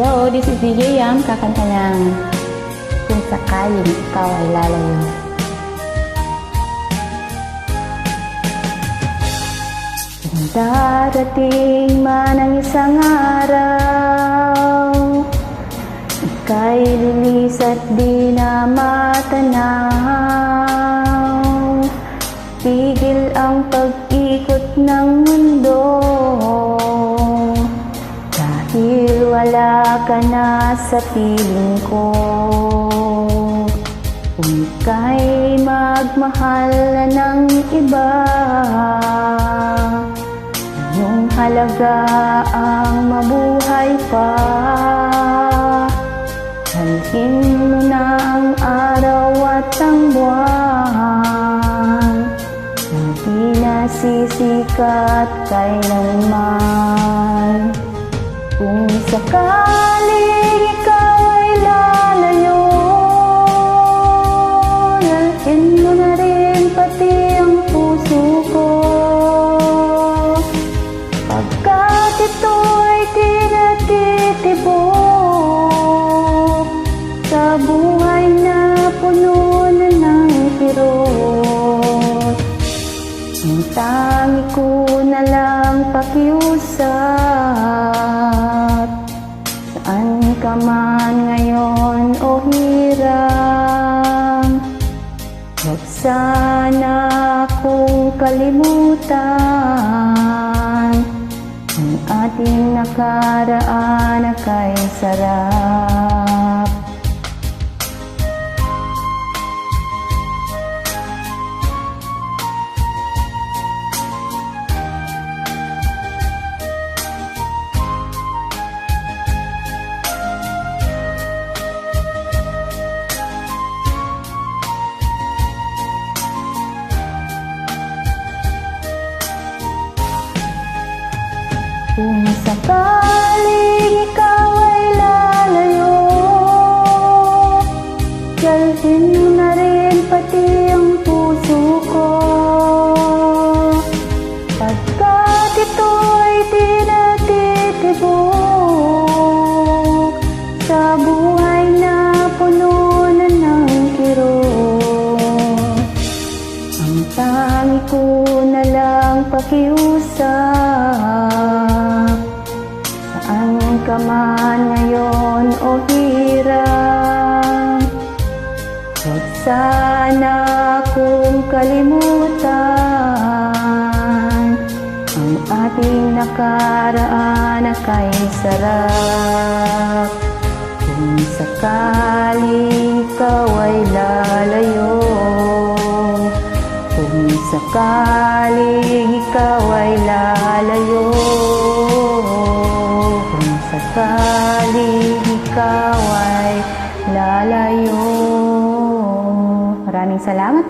Hello, this is DJ Yam, kakanta ng Kung Sakaling Ikaw Ay Lalayo. Kung darating man ang isang araw, ika'y lilis at di na matanaw. Tigil ang pag-ikot ng mundo, dahil wala ka na sa piling ko. Kung ika'y magmahal na ng iba, anong halaga ang mabuhay pa? Halhin mo na ang araw at ang buwan, hindi nasisikat kailanman. Kung sakaling ikaw ay lalayo, dalhin mo na rin pati ang puso ko, pagkat ito'y di natitibok sa buhay na puno na ng kirot. Ang tangi ko na lang pakiusap, saan ka man ngayon o hirap, huwag sana akong kalimutan. Ang ating nakaraan na kay sarap. Kung sakaling ikaw ay lalayo, dalhin mo na rin pati ang puso ko, pagkat ito'y di natitibok sa buhay na puno na ng kirot. Ang tangi ko na lang pakiusap, saan ka man ngayon o hirap, huwag sana akong kalimutan. Ang ating nakaraan na kay sarap. Kung sakaling ikaw ay lalayo, kung sakaling ikaw ay lalayo, kung sakaling ikaw ay lalayo. Maraming salamat